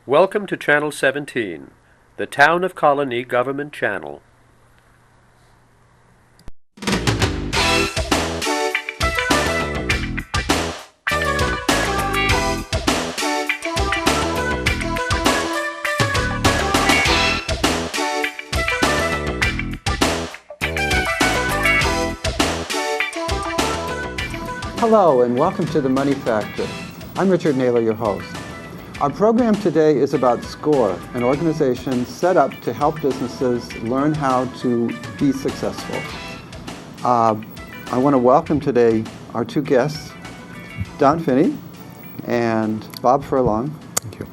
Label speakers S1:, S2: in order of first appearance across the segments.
S1: Welcome to Channel 17, the Town of Colonie Government Channel.
S2: Hello and welcome to The Money Factor. I'm Richard Naylor, your host. Our program today is about SCORE, an organization set up to help businesses learn how to be successful. I want to welcome today our two guests, Don Finney and Bob Furlong.
S3: Thank you.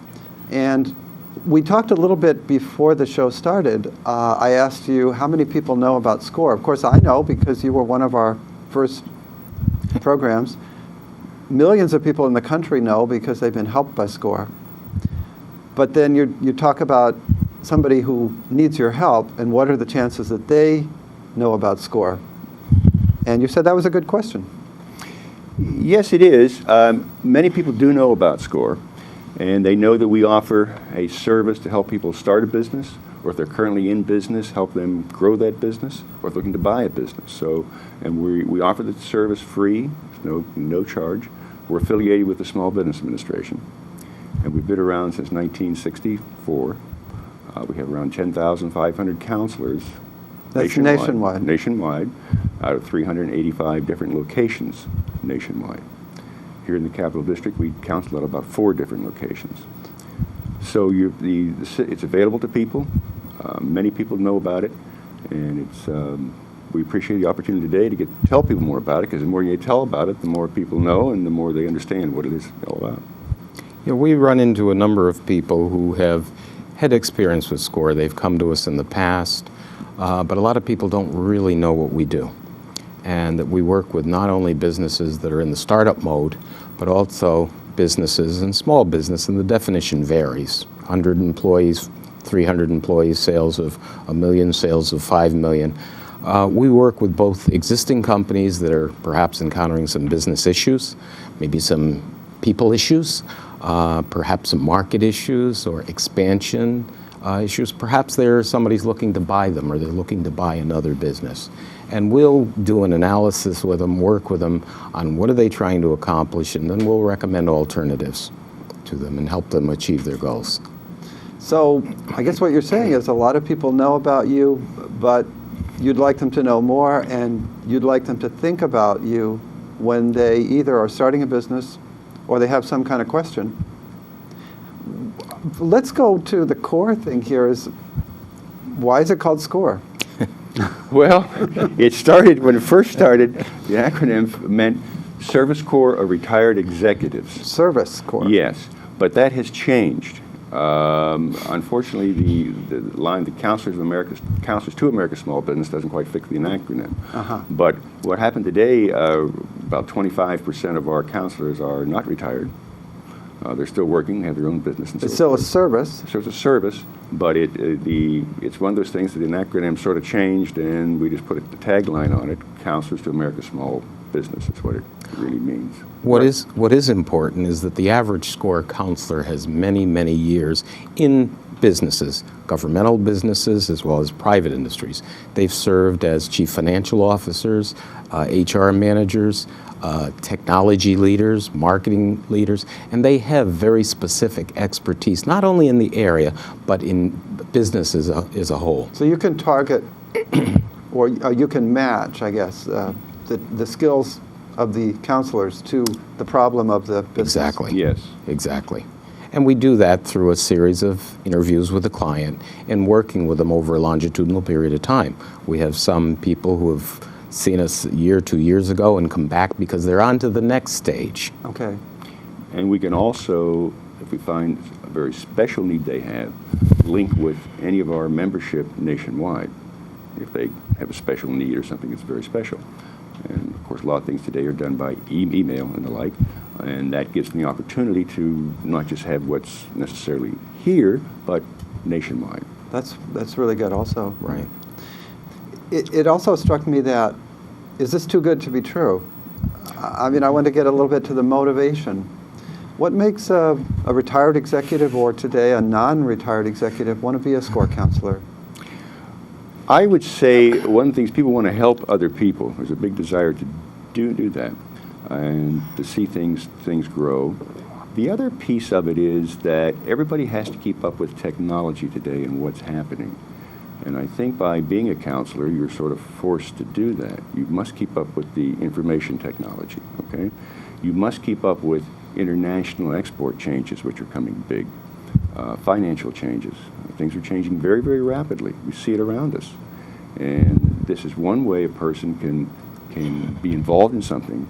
S2: And we talked a little bit before the show started. I asked you how many people know about SCORE. Of course, I know because you were one of our first programs. Millions of people in the country know because they've been helped by SCORE. But then you talk about somebody who needs your help and what are the chances that they know about SCORE. And you said that was a good question.
S3: Yes, it is. Many people do know about SCORE, and they know that we offer a service to help people start a business, or if they're currently in business, help them grow that business, or if they're looking to buy a business. And we offer the service free, no charge. We're affiliated with the Small Business Administration, and we've been around since 1964. We have around 10,500 counselors.
S2: That's nationwide.
S3: Nationwide, out of 385 different locations nationwide. Here in the Capital District, we counsel at about 4 different locations. So it's available to people. Many people know about it, and we appreciate the opportunity today to tell people more about it, because the more you tell about it, the more people know and the more they understand what it is all about.
S4: Yeah, we run into a number of people who have had experience with SCORE. They've come to us in the past, but a lot of people don't really know what we do. And that we work with not only businesses that are in the startup mode, but also businesses and small business, and the definition varies. 100 employees, 300 employees, sales of $1 million, sales of $5 million. We work with both existing companies that are perhaps encountering some business issues, maybe some people issues, perhaps some market issues or expansion issues. Perhaps somebody's looking to buy them, or they're looking to buy another business. And we'll do an analysis with them, work with them on what are they trying to accomplish, and then we'll recommend alternatives to them and help them achieve their goals.
S2: So I guess what you're saying is a lot of people know about you, but you'd like them to know more, and you'd like them to think about you when they either are starting a business or they have some kind of question. Let's go to the core thing here. Why is it called SCORE?
S3: Well, when it first started, the acronym meant Service Corps of Retired Executives.
S2: Service Corps.
S3: Yes, but that has changed. Unfortunately, the line, the Counselors to America's Small Business doesn't quite fit the acronym. But what happened today, about 25% of our counselors are not retired. They're still working, have their own business. And
S2: it's still a service.
S3: So it's a service, but it's one of those things that the acronym sort of changed, and we just put the tagline on it, Counselors to America's Small Business. That's what it really means.
S4: What is important is that the average SCORE counselor has many, many years in businesses, governmental businesses as well as private industries. They've served as chief financial officers, HR managers, technology leaders, marketing leaders, and they have very specific expertise, not only in the area, but in business as a whole.
S2: So you can target, or you can match, I guess, the skills of the counselors to the problem of the business.
S4: Exactly.
S3: Yes.
S4: Exactly. And we do that through a series of interviews with the client and working with them over a longitudinal period of time. We have some people who have seen us a year, 2 years ago and come back because they're on to the next stage.
S2: Okay.
S3: And we can also, if we find a very special need they have, link with any of our membership nationwide if they have a special need or something that's very special. And of course, a lot of things today are done by email and the like, and that gives them the opportunity to not just have what's necessarily here, but nationwide.
S2: That's really good also.
S4: Right.
S2: It also struck me that, is this too good to be true? I mean, I want to get a little bit to the motivation. What makes a retired executive or today a non-retired executive want to be a SCORE counselor?
S3: I would say one of the things, people want to help other people. There's a big desire to do that and to see things grow. The other piece of it is that everybody has to keep up with technology today and what's happening. And I think by being a counselor, you're sort of forced to do that. You must keep up with the information technology, okay? You must keep up with international export changes, which are coming big, financial changes. Things are changing very, very rapidly. We see it around us. And this is one way a person can be involved in something,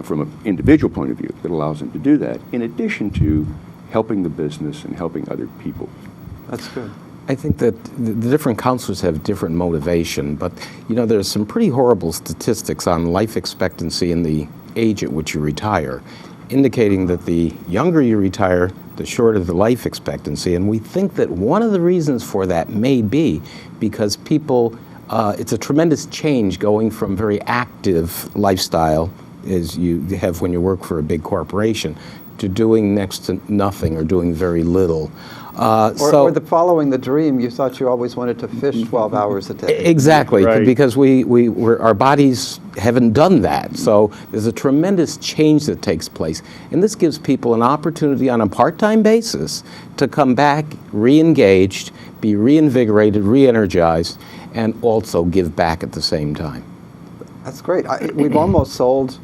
S3: from an individual point of view, that allows them to do that, in addition to helping the business and helping other people.
S2: That's good.
S4: I think that the different counselors have different motivation, but there's some pretty horrible statistics on life expectancy and the age at which you retire, indicating that the younger you retire, the shorter the life expectancy. And we think that one of the reasons for that may be because people, it's a tremendous change going from very active lifestyle, as you have when you work for a big corporation, to doing next to nothing or doing very little.
S2: Or the following the dream, you thought you always wanted to fish 12 hours a day.
S4: Exactly,
S3: Right.
S4: because our bodies haven't done that. So there's a tremendous change that takes place. And this gives people an opportunity on a part-time basis to come back re-engaged, be reinvigorated, re-energized, and also give back at the same time.
S2: That's great. We've almost sold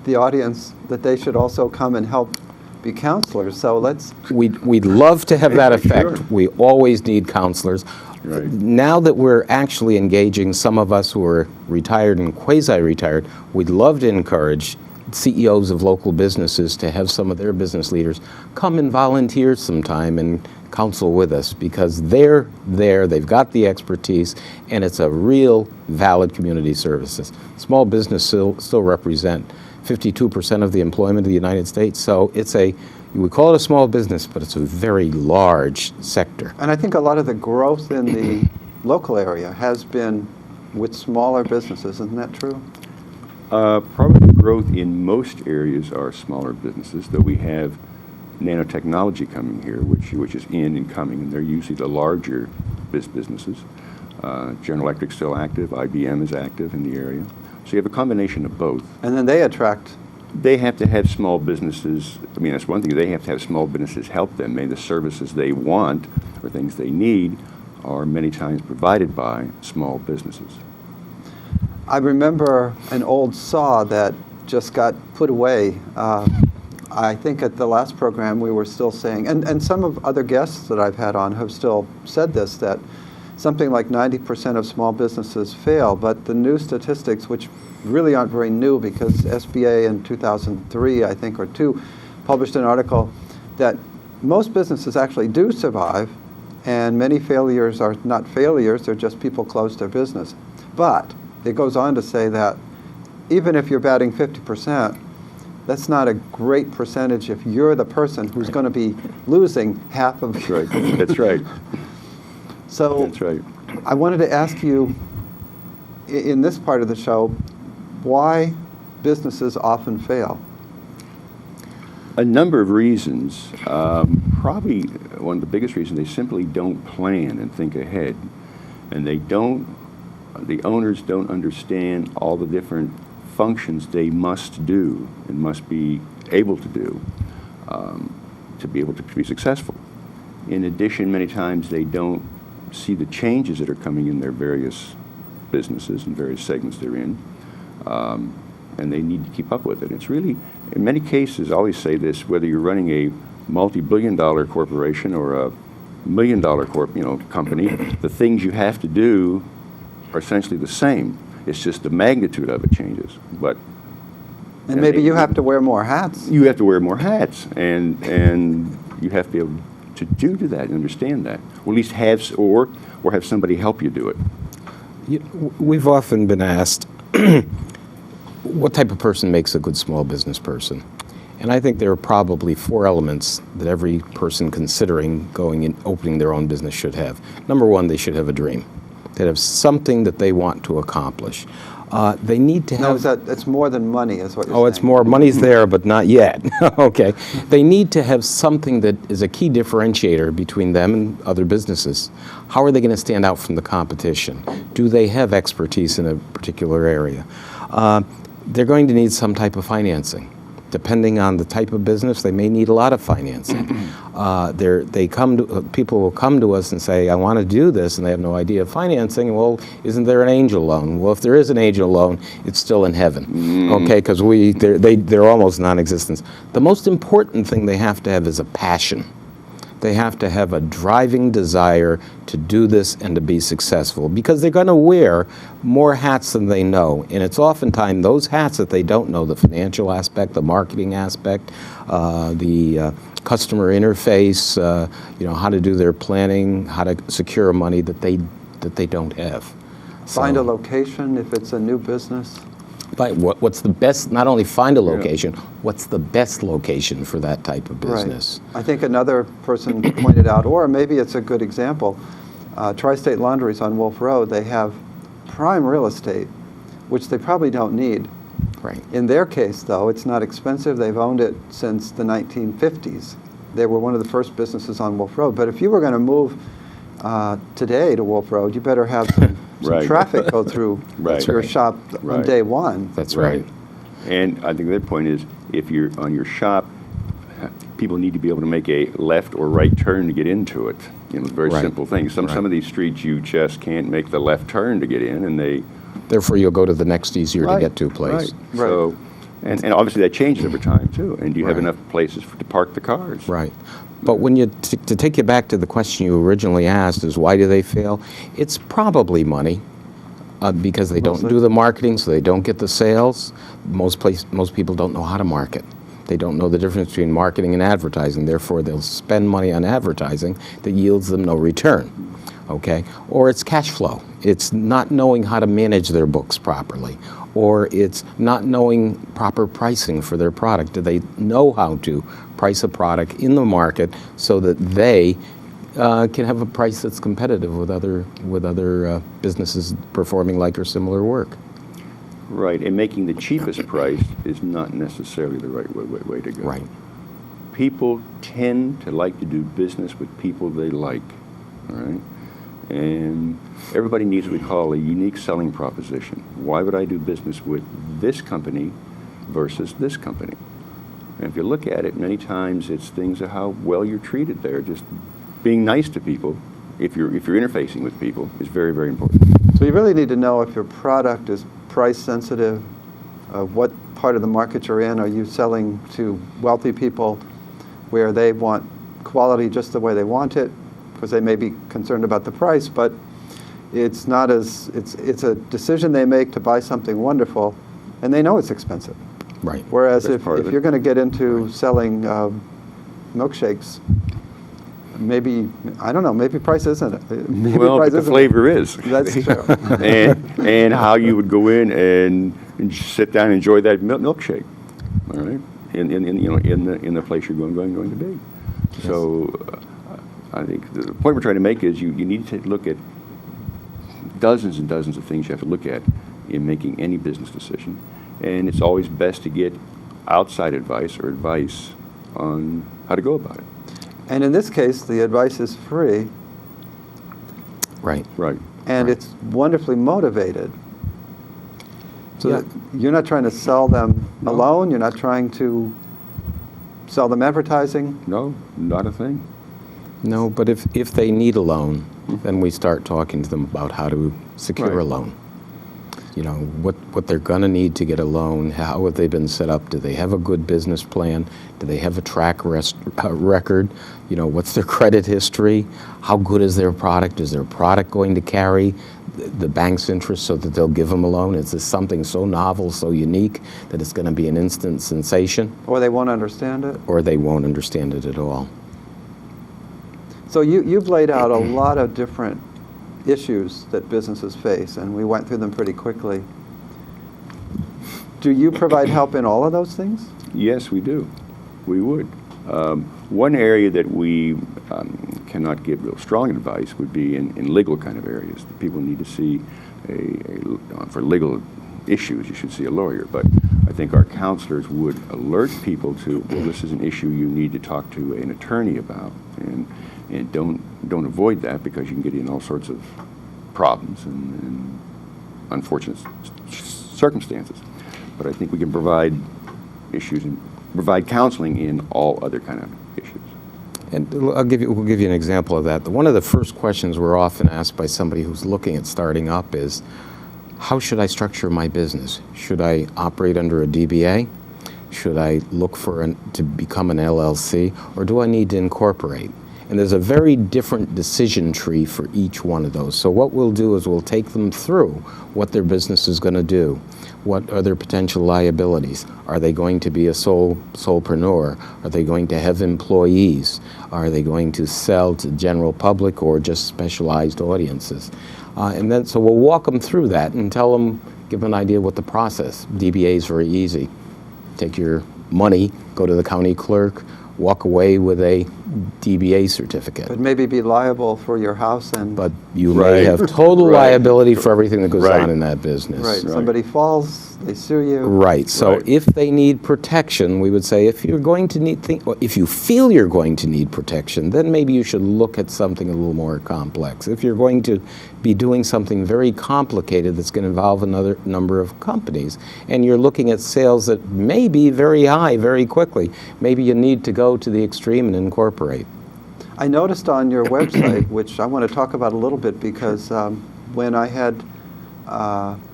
S2: the audience that they should also come and help be counselors. So
S4: We'd love to have that effect.
S3: Sure.
S4: We always need counselors.
S3: Right.
S4: Now that we're actually engaging some of us who are retired and quasi-retired, we'd love to encourage CEOs of local businesses to have some of their business leaders come and volunteer sometime and counsel with us, because they're there, they've got the expertise, and it's a real valid community services. Small business still represent 52% of the employment of the United States, so we call it a small business, but it's a very large sector.
S2: And I think a lot of the growth in the local area has been with smaller businesses. Isn't that true?
S3: Probably the growth in most areas are smaller businesses, though we have nanotechnology coming here, which is in and coming, and they're usually the larger businesses. General Electric's still active, IBM is active in the area. So you have a combination of both.
S2: And then they attract.
S3: They have to have small businesses. I mean, that's one thing. They have to have small businesses help them. Maybe the services they want or things they need are many times provided by small businesses.
S2: I remember an old saw that just got put away. I think at the last program we were still saying, and some of other guests that I've had on have still said this, that something like 90% of small businesses fail, but the new statistics, which really aren't very new because SBA in 2003, I think, or 2, published an article that most businesses actually do survive, and many failures are not failures, they're just people close their business. But it goes on to say that even if you're batting 50%, that's not a great percentage if you're the person who's going to be losing half of.
S3: That's right. That's right.
S2: So
S3: That's right.
S2: I wanted to ask you, in this part of the show, why businesses often fail.
S3: A number of reasons. Probably one of the biggest reasons, they simply don't plan and think ahead. And the owners don't understand all the different functions they must do and must be able to do to be able to be successful. In addition, many times they don't see the changes that are coming in their various businesses and various segments they're in, and they need to keep up with it. It's really, in many cases, I always say this, whether you're running a multi-billion-dollar corporation or a million-dollar company, the things you have to do are essentially the same. It's just the magnitude of it changes. But
S2: and maybe you have to wear more hats.
S3: You have to wear more hats, and you have to be able to do that and understand that, or at least have somebody help you do it.
S4: We've often been asked, what type of person makes a good small business person? And I think there are probably 4 elements that every person considering going and opening their own business should have. Number 1, they should have a dream. They have something that they want to accomplish. They need to
S2: No,
S4: have...
S2: it's more than money, is what you're saying.
S4: Oh, it's more. Money's there, but not yet. Okay. They need to have something that is a key differentiator between them and other businesses. How are they going to stand out from the competition? Do they have expertise in a particular area? They're going to need some type of financing. Depending on the type of business, they may need a lot of financing. People will come to us and say, I want to do this, and they have no idea of financing. Well, isn't there an angel loan? Well, if there is an angel loan, it's still in heaven, okay, because they're almost non-existent. The most important thing they have to have is a passion. They have to have a driving desire to do this and to be successful, because they're going to wear more hats than they know. And it's oftentimes those hats that they don't know, the financial aspect, the marketing aspect, the customer interface, how to do their planning, how to secure money that they don't have.
S2: Find a location if it's a new business.
S4: What's the best, not only find a location, what's the best location for that type of business?
S2: Right. I think another person pointed out, or maybe it's a good example, Tri-State Laundries on Wolf Road, they have prime real estate, which they probably don't need.
S4: Right.
S2: In their case, though, it's not expensive. They've owned it since the 1950s. They were one of the first businesses on Wolf Road. But if you were going to move today to Wolf Road, you better have some traffic go through your shop on day one.
S4: That's right.
S3: And I think the other point is, if you're on your shop, people need to be able to make a left or right turn to get into it. Very simple things. Some of these streets you just can't make the left turn to get in, and
S4: therefore you'll go to the next easier to get to place.
S3: Right. So, and obviously that changes over time too. And do you have enough places to park the cars? Right.
S4: But when to take you back to the question you originally asked, is why do they fail? It's probably money, because they don't do the marketing, so they don't get the sales. Most people don't know how to market. They don't know the difference between marketing and advertising. Therefore, they'll spend money on advertising that yields them no return. Okay? Or it's cash flow. It's not knowing how to manage their books properly. Or it's not knowing proper pricing for their product. Do they know how to price a product in the market so that they can have a price that's competitive with other businesses performing like or similar work?
S3: Right, and making the cheapest price is not necessarily the right way to go.
S4: Right.
S3: People tend to like to do business with people they like, all right? And everybody needs what we call a unique selling proposition. Why would I do business with this company versus this company? And if you look at it, many times it's things of how well you're treated there. Just being nice to people, if you're interfacing with people, is very, very important.
S2: So you really need to know if your product is price sensitive, what part of the market you're in. Are you selling to wealthy people where they want quality just the way they want it, because they may be concerned about the price, but it's not as it's a decision they make to buy something wonderful, and they know it's expensive.
S4: Right.
S2: Whereas if you're going to get into selling milkshakes, maybe, I don't know, maybe price isn't it. Maybe
S3: but the flavor is.
S2: That's true.
S3: and how you would go in and sit down and enjoy that milkshake, all right, in the place you're going to be. Yes. So I think the point we're trying to make is you need to look at dozens and dozens of things you have to look at in making any business decision, and it's always best to get outside advice or advice on how to go about it.
S2: And in this case, the advice is free.
S4: Right.
S3: Right.
S2: And it's wonderfully motivated. So that you're not trying to sell them alone. You're not trying to sell them advertising.
S3: No, not a thing.
S4: No, but if they need a loan, then we start talking to them about how to secure a loan. What they're going to need to get a loan, how have they been set up, do they have a good business plan, do they have a track record, what's their credit history, how good is their product, is their product going to carry the bank's interest so that they'll give them a loan, is this something so novel, so unique that it's going to be an instant sensation?
S2: Or they won't understand it?
S4: Or they won't understand it at all.
S2: So you've laid out a lot of different issues that businesses face, and we went through them pretty quickly. Do you provide help in all of those things?
S3: Yes, we do. We would. One area that we cannot give real strong advice would be in legal kind of areas. People need to see for legal issues, you should see a lawyer. But I think our counselors would alert people to, well, this is an issue you need to talk to an attorney about, and don't avoid that, because you can get in all sorts of problems and unfortunate circumstances. But I think we can provide issues and provide counseling in all other kind of issues.
S4: And we'll give you an example of that. One of the first questions we're often asked by somebody who's looking at starting up is, how should I structure my business? Should I operate under a DBA? Should I look to become an LLC? Or do I need to incorporate? And there's a very different decision tree for each one of those. So what we'll do is we'll take them through what their business is going to do. What are their potential liabilities? Are they going to be a solopreneur? Are they going to have employees? Are they going to sell to general public or just specialized audiences? So we'll walk them through that and give them an idea what the process. DBA is very easy. Take your money, go to the county clerk, walk away with a DBA certificate.
S2: But maybe be liable for your house and...
S4: But you may have total liability for everything that goes on in that business.
S2: Right. Somebody falls, they sue you.
S4: Right. So if they need protection, we would say if you're going to if you feel you're going to need protection, then maybe you should look at something a little more complex. If you're going to be doing something very complicated that's going to involve another number of companies, and you're looking at sales that may be very high very quickly, maybe you need to go to the extreme and incorporate.
S2: I noticed on your website, which I want to talk about a little bit, because when I had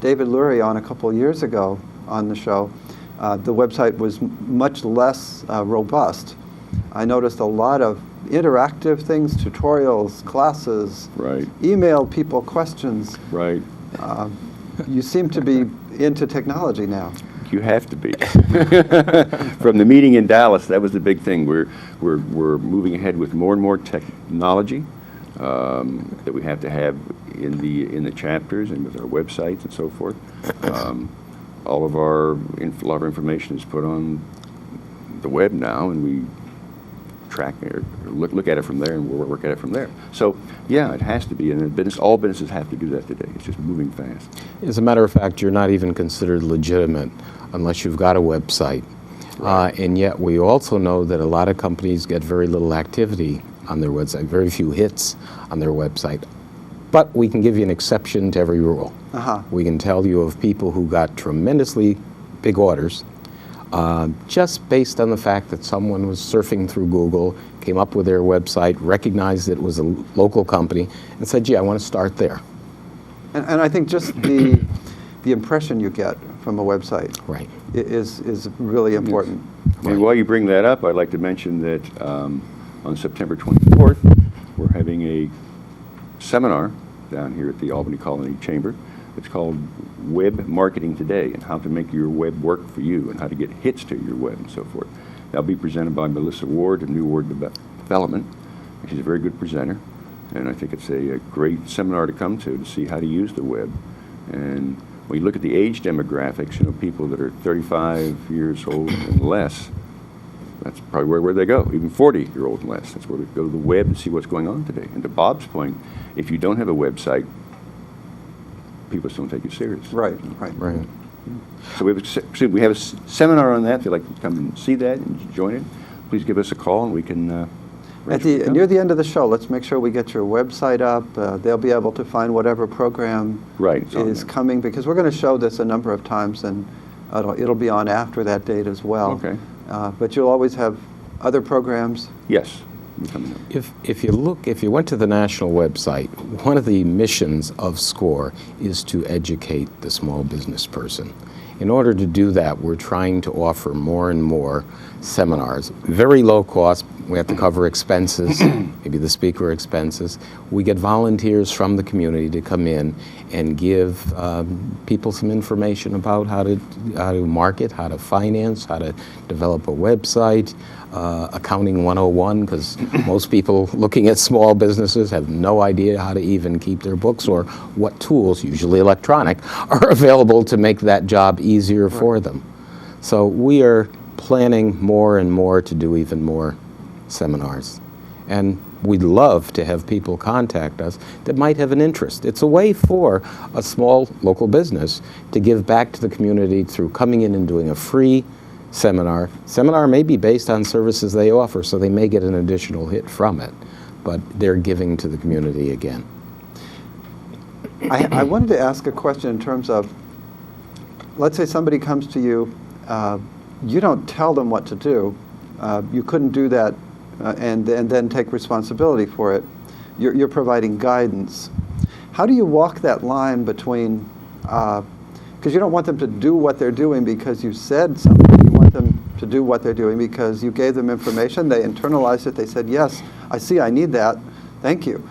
S2: David Lurie on a couple of years ago on the show, the website was much less robust. I noticed a lot of interactive things, tutorials, classes, email people questions.
S3: Right.
S2: You seem to be into technology now.
S3: You have to be. From the meeting in Dallas, that was the big thing. We're moving ahead with more and more technology that we have to have in the chapters and with our websites and so forth. All of a lot of our information is put on the web now, and we track or look at it from there, and we'll work at it from there. So yeah, it has to be, and all businesses have to do that today. It's just moving fast. As
S4: a matter of fact, you're not even considered legitimate unless you've got a website. And yet we also know that a lot of companies get very little activity on their website, very few hits on their website. But we can give you an exception to every rule. We can tell you of people who got tremendously big orders just based on the fact that someone was surfing through Google, came up with their website, recognized that it was a local company, and said, gee, I want to start there.
S2: And I think just the impression you get from a website is really important.
S3: And while you bring that up, I'd like to mention that on September 24th, we're having a seminar down here at the Albany Colonie Chamber. It's called Web Marketing Today, and how to make your web work for you, and how to get hits to your web and so forth. That'll be presented by Melissa Ward of New Ward Development. She's a very good presenter, and I think it's a great seminar to come to see how to use the web. And when you look at the age demographics, people that are 35 years old and less, that's probably where they go, even 40-year-old and less. That's where they go to the web and see what's going on today. And to Bob's point, if you don't have a website, people just don't take you serious.
S2: Right.
S3: So we have a seminar on that. If you'd like to come and see that and join it, please give us a call, and we can...
S2: near the end of the show, let's make sure we get your website up. They'll be able to find whatever program is coming, because we're going to show this a number of times, and it'll be on after that date as well.
S3: Okay.
S2: But you'll always have other programs?
S3: Yes.
S4: If you went to the national website, one of the missions of SCORE is to educate the small business person. In order to do that, we're trying to offer more and more seminars. Very low cost. We have to cover expenses, maybe the speaker expenses. We get volunteers from the community to come in and give people some information about how to market, how to finance, how to develop a website, accounting 101, because most people looking at small businesses have no idea how to even keep their books, or what tools, usually electronic, are available to make that job easier for them. So we are planning more and more to do even more seminars. And we'd love to have people contact us that might have an interest. It's a way for a small local business to give back to the community through coming in and doing a free seminar. Seminar may be based on services they offer, so they may get an additional hit from it, but they're giving to the community again.
S2: I wanted to ask a question in terms of, let's say somebody comes to you, you don't tell them what to do. You couldn't do that and then take responsibility for it. You're providing guidance. How do you walk that line between, because you don't want them to do what they're doing because you said something. You want them to do what they're doing because you gave them information, they internalized it, they said, yes, I see, I need that, thank you.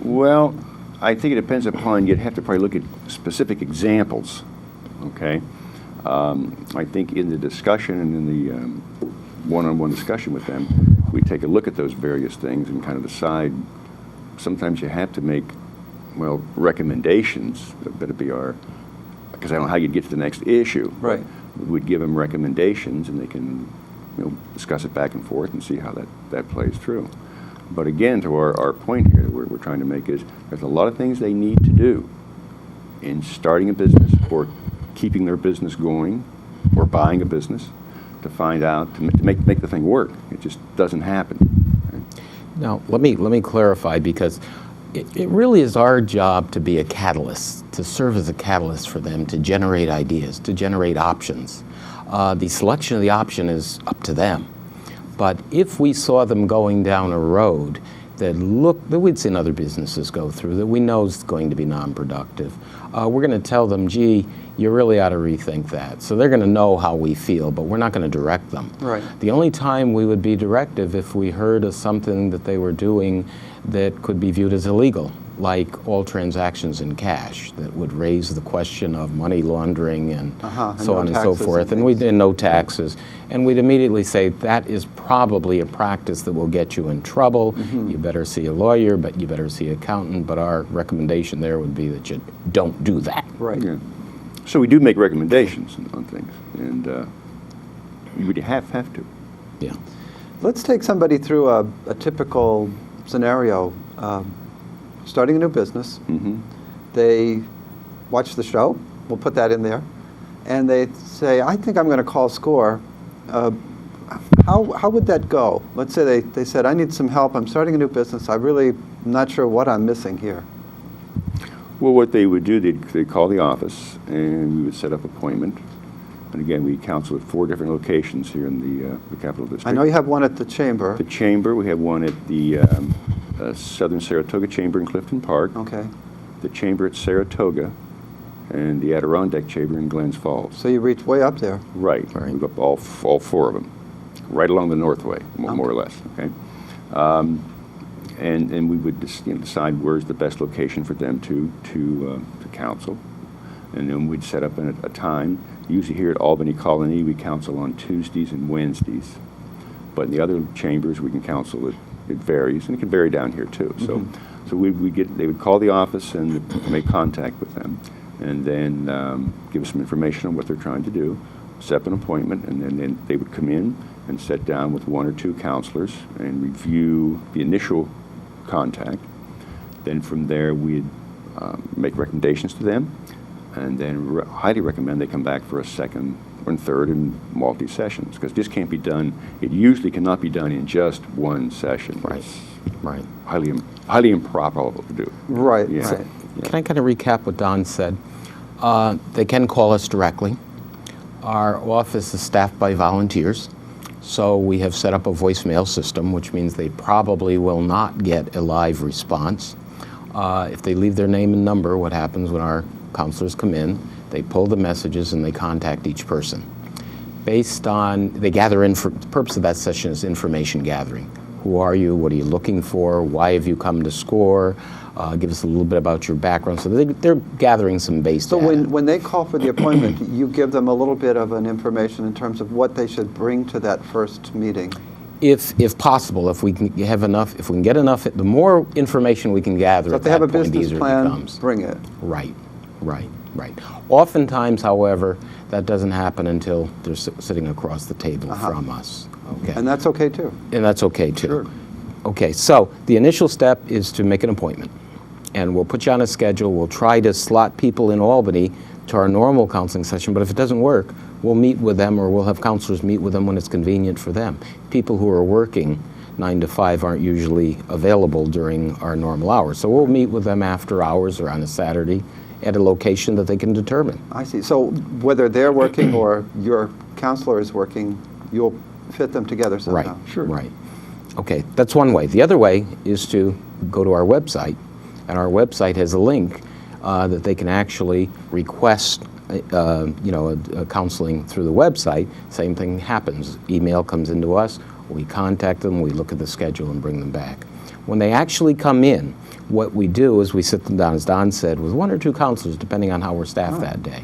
S3: Well, I think it depends upon, you'd have to probably look at specific examples, okay? I think in the discussion and in the one-on-one discussion with them, we take a look at those various things and kind of decide. Sometimes you have to make, well, recommendations that would be our, because I don't know how you'd get to the next issue.
S2: Right.
S3: We'd give them recommendations and they can, discuss it back and forth and see how that plays through. But again, to our point here that we're trying to make is there's a lot of things they need to do in starting a business or keeping their business going or buying a business to find out, to make the thing work. It just doesn't happen. Right?
S4: Now, let me clarify, because it really is our job to be a catalyst, to serve as a catalyst for them to generate ideas, to generate options. The selection of the option is up to them. But if we saw them going down a road that we'd seen other businesses go through, that we know is going to be non-productive, we're going to tell them, gee, you really ought to rethink that. So they're going to know how we feel, but we're not going to direct them.
S2: Right.
S4: The only time we would be directive if we heard of something that they were doing that could be viewed as illegal, like all transactions in cash, that would raise the question of money laundering and so on and so forth, and no taxes. And we'd immediately say that is probably a practice that will get you in trouble. Mm-hmm. You better see a lawyer, but you better see an accountant. But our recommendation there would be that you don't do that.
S2: Right.
S3: Yeah. So we do make recommendations on things, and you would have to.
S4: Yeah.
S2: Let's take somebody through a typical scenario. Starting a new business,
S3: Mm-hmm.
S2: they watch the show, we'll put that in there, and they say, I think I'm going to call SCORE. How would that go? Let's say they said, I need some help, I'm starting a new business, I'm really not sure what I'm missing here.
S3: Well, what they would do, they'd call the office, and we would set up an appointment. And again, we counsel at 4 different locations here in the Capital District.
S2: I know you have one at the Chamber.
S3: The Chamber, we have one at the Southern Saratoga Chamber in Clifton Park.
S2: Okay.
S3: The Chamber at Saratoga, and the Adirondack Chamber in Glens Falls.
S2: So you reach way up there.
S3: Right. We've got all 4 of them, right along the Northway, more or less. Okay. And we would decide where's the best location for them to counsel, and then we'd set up a time. Usually here at Albany Colonie, we counsel on Tuesdays and Wednesdays, but in the other chambers we can counsel. It varies, and it can vary down here too.
S2: Mm-hmm.
S3: So they would call the office and make contact with them, and then give us some information on what they're trying to do, set up an appointment, and then they would come in and sit down with 1 or 2 counselors and review the initial contact. Then from there we'd make recommendations to them, and then highly recommend they come back for a second and third and multi-sessions, because this can't be done, it usually cannot be done in just one session.
S4: Right.
S3: It's
S4: Right.
S3: highly improbable to do.
S2: Right.
S3: Yeah.
S2: Right.
S4: Can I kind of recap what Don said? They can call us directly. Our office is staffed by volunteers, so we have set up a voicemail system, which means they probably will not get a live response. If they leave their name and number, what happens when our counselors come in, they pull the messages and they contact each person. They gather the purpose of that session is information gathering. Who are you? What are you looking for? Why have you come to SCORE? Give us a little bit about your background. So they're gathering some base data.
S2: So when they call for the appointment, you give them a little bit of an information in terms of what they should bring to that first meeting.
S4: If possible, if we can get enough, the more information we can gather
S2: So
S4: at
S2: if they have a
S4: that point, the
S2: business
S4: easier it
S2: plan,
S4: becomes.
S2: bring it.
S4: Right. Oftentimes, however, that doesn't happen until they're sitting across the table from us. Okay.
S2: And that's okay too.
S4: And that's okay too.
S2: Sure.
S4: Okay, so the initial step is to make an appointment. And we'll put you on a schedule. We'll try to slot people in Albany to our normal counseling session, but if it doesn't work, we'll meet with them, or we'll have counselors meet with them when it's convenient for them. People who are working 9 to 5 aren't usually available during our normal hours. So we'll meet with them after hours or on a Saturday at a location that they can determine.
S2: I see. So whether they're working or your counselor is working, you'll fit them together somehow.
S4: Right, sure. Right. Okay, that's one way. The other way is to go to our website, and our website has a link that they can actually request a counseling through the website. Same thing happens. Email comes into us, we contact them, we look at the schedule and bring them back. When they actually come in, what we do is we sit them down, as Don said, with 1 or 2 counselors, depending on how we're staffed that day.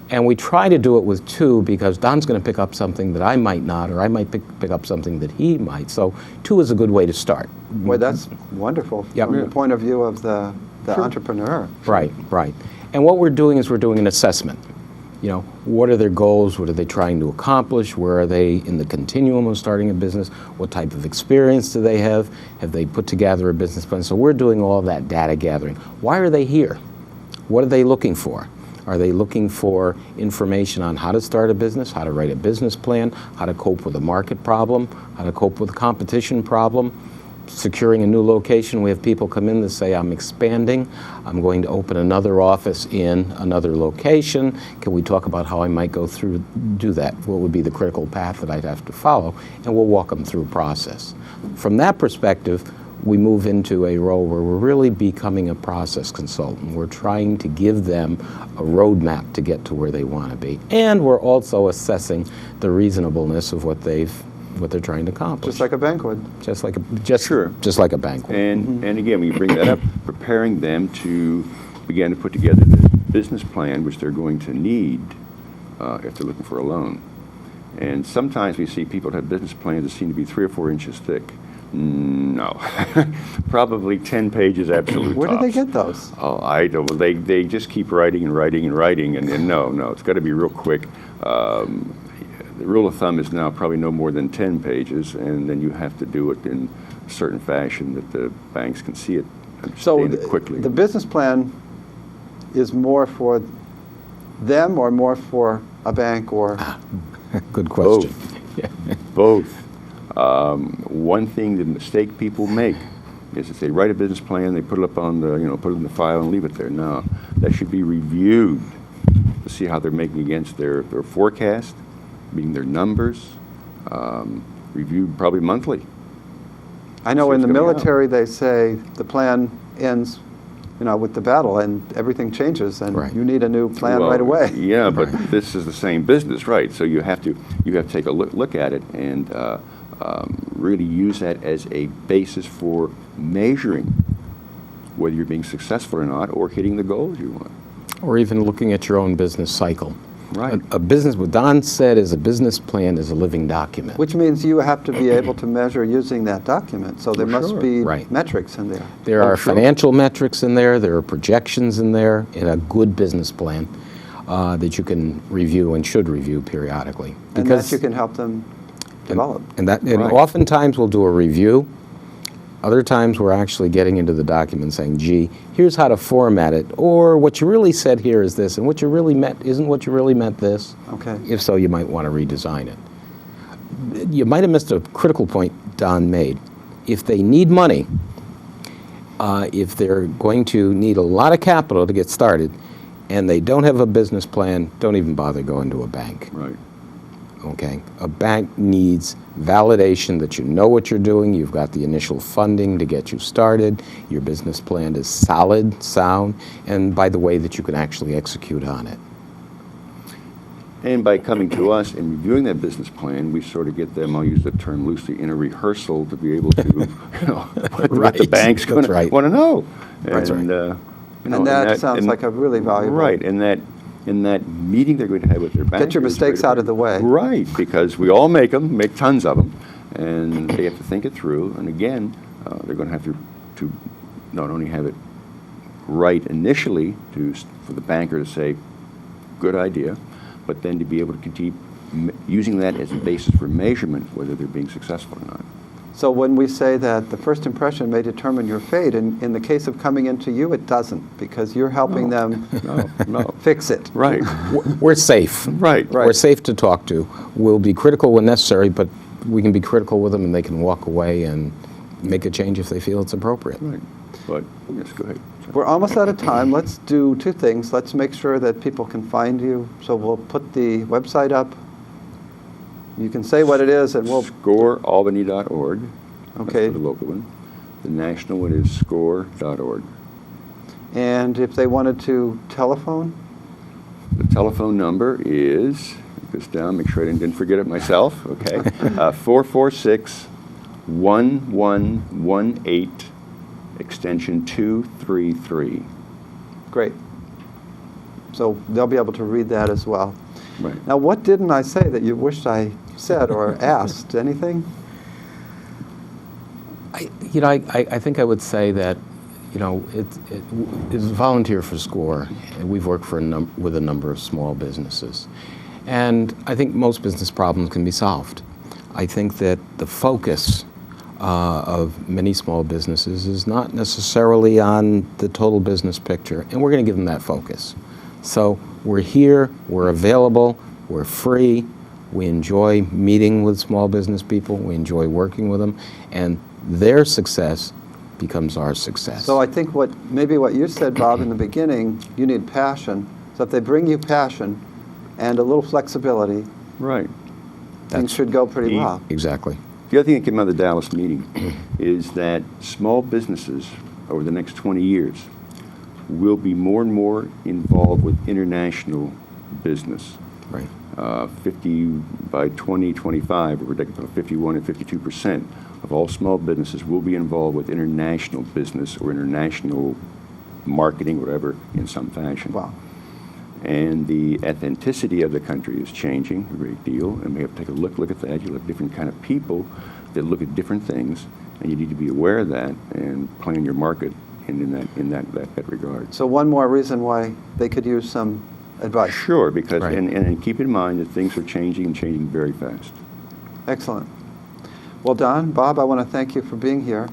S4: And we try to do it with 2 because Don's going to pick up something that I might not, or I might pick up something that he might. So 2 is a good way to start.
S2: Well, that's wonderful
S4: Yep.
S2: from the point of view of the entrepreneur.
S4: Right, right. And what we're doing is we're doing an assessment. You know, what are their goals? What are they trying to accomplish? Where are they in the continuum of starting a business? What type of experience do they have? Have they put together a business plan? So we're doing all of that data gathering. Why are they here? What are they looking for? Are they looking for information on how to start a business, how to write a business plan, how to cope with a market problem, how to cope with a competition problem, securing a new location? We have people come in that say, I'm expanding, I'm going to open another office in another location. Can we talk about how I might go through, do that? What would be the critical path that I'd have to follow? And we'll walk them through a process. From that perspective, we move into a role where we're really becoming a process consultant. We're trying to give them a roadmap to get to where they want to be. And we're also assessing the reasonableness of what they're trying to accomplish.
S2: Just like a bank would.
S4: Just like a bank would.
S3: And again, when you bring that up, preparing them to begin to put together the business plan which they're going to need if they're looking for a loan. And sometimes we see people that have business plans that seem to be 3 or 4 inches thick. No, probably 10 pages absolute
S2: Where do they
S3: tops.
S2: get those?
S3: Oh, I don't. They just keep writing and writing and writing, and no, it's got to be real quick. The rule of thumb is now probably no more than 10 pages, and then you have to do it in a certain fashion that the banks can see it,
S2: So
S3: understand it quickly.
S2: the business plan is more for them or more for a bank or?
S4: Good question.
S3: Both. One thing, the mistake people make is that they write a business plan, they put it up on the, put it in the file and leave it there. No, that should be reviewed to see how they're making against their forecast, meeting their numbers, reviewed probably monthly.
S2: I know
S3: See
S2: in the
S3: what's coming out.
S2: military they say the plan ends, with the battle and everything changes and
S4: Right.
S2: you need a new plan
S3: Well,
S2: right away.
S3: Yeah, but this is the same business, right? So you have to take a look at it and really use that as a basis for measuring whether you're being successful or not, or hitting the goals you want.
S4: Or even looking at your own business cycle.
S3: Right.
S4: A business, what Don said is a business plan is a living document.
S2: Which means you have to be able to measure using that document. So there must
S3: Sure.
S2: be
S4: Right.
S2: metrics in there.
S4: There are
S3: sure.
S4: financial metrics in there, there are projections in there, in a good business plan that you can review and should review periodically.
S2: And that you can help them develop.
S4: And
S3: Right.
S4: oftentimes we'll do a review. Other times we're actually getting into the document saying, gee, here's how to format it, or what you really said here is this, and what you really meant isn't what you really meant this.
S2: Okay.
S4: If so, you might want to redesign it. You might have missed a critical point Don made. If they need money, if they're going to need a lot of capital to get started, and they don't have a business plan, don't even bother going to a bank.
S3: Right.
S4: Okay, a bank needs validation that you know what you're doing, you've got the initial funding to get you started, your business plan is solid, sound, and by the way that you can actually execute on it.
S3: And by coming to us and reviewing that business plan, we sort of get them, I'll use the term loosely, in a rehearsal to be able to, what the
S4: Right.
S3: bank's going
S4: That's right.
S3: to want to know.
S4: That's right.
S2: And that sounds like a really valuable.
S3: Right, and that meeting they're going to have with their bank.
S2: Get your mistakes out of the way.
S3: Right, because we all make them, make tons of them, and they have to think it through. And again, they're going to have to not only have it right initially for the banker to say, good idea, but then to be able to continue using that as a basis for measurement, whether they're being successful or not.
S2: So when we say that the first impression may determine your fate, in the case of coming into you, it doesn't, because you're helping them
S3: No.
S2: fix it.
S3: Right.
S4: We're safe.
S3: Right.
S2: Right.
S4: We're safe to talk to. We'll be critical when necessary, but we can be critical with them and they can walk away and make a change if they feel it's appropriate.
S3: Right. But, yes, go ahead.
S2: We're almost out of time. Let's do two things. Let's make sure that people can find you. So we'll put the website up. You can say what it is, and we'll...
S3: ScoreAlbany.org.
S2: Okay.
S3: That's the local one. The national one is score.org.
S2: And if they wanted to telephone?
S3: The telephone number is, write this down, make sure I didn't forget it myself, okay? 446-1118, extension 233.
S2: Great. So they'll be able to read that as well.
S3: Right.
S2: Now, what didn't I say that you wished I said or asked? Anything?
S4: I think I would say that, it's volunteer for SCORE, and we've worked with a number of small businesses. And I think most business problems can be solved. I think that the focus of many small businesses is not necessarily on the total business picture, and we're going to give them that focus. So we're here, we're available, we're free, we enjoy meeting with small business people, we enjoy working with them, and their success becomes our success.
S2: So I think maybe what you said, Bob, in the beginning, you need passion. So if they bring you passion and a little flexibility,
S3: Right.
S2: things should go pretty well.
S4: Exactly.
S3: The other thing that came out of the Dallas meeting is that small businesses over the next 20 years will be more and more involved with international business.
S4: Right.
S3: 50 by 2025, we're predicting about 51 and 52% of all small businesses will be involved with international business or international marketing, whatever, in some fashion.
S2: Wow.
S3: And the authenticity of the country is changing a great deal, and we have to take a look at that. You look at different kind of people that look at different things, and you need to be aware of that and plan your market in that regard.
S2: So one more reason why they could use some advice.
S3: Sure, because
S4: Right.
S3: and keep in mind that things are changing and changing very fast.
S2: Excellent. Well, Don, Bob, I want to thank you for being here.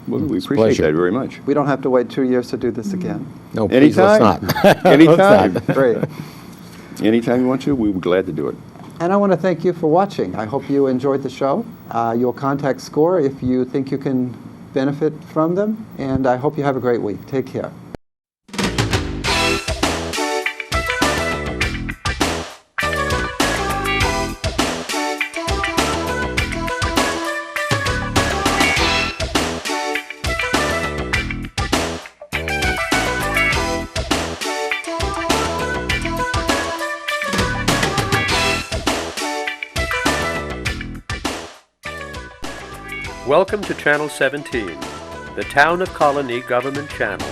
S3: Well, we
S4: It's a
S3: appreciate
S4: pleasure.
S3: that very much.
S2: We don't have to wait 2 years to do this again.
S4: No, please, let's
S3: Anytime.
S4: not.
S3: Anytime.
S2: Great.
S3: Anytime you want to, we would be glad to do it.
S2: And I want to thank you for watching. I hope you enjoyed the show. You'll contact SCORE if you think you can benefit from them. And I hope you have a great week. Take care.
S1: Welcome to Channel 17, the Town of Colonie Government Channel.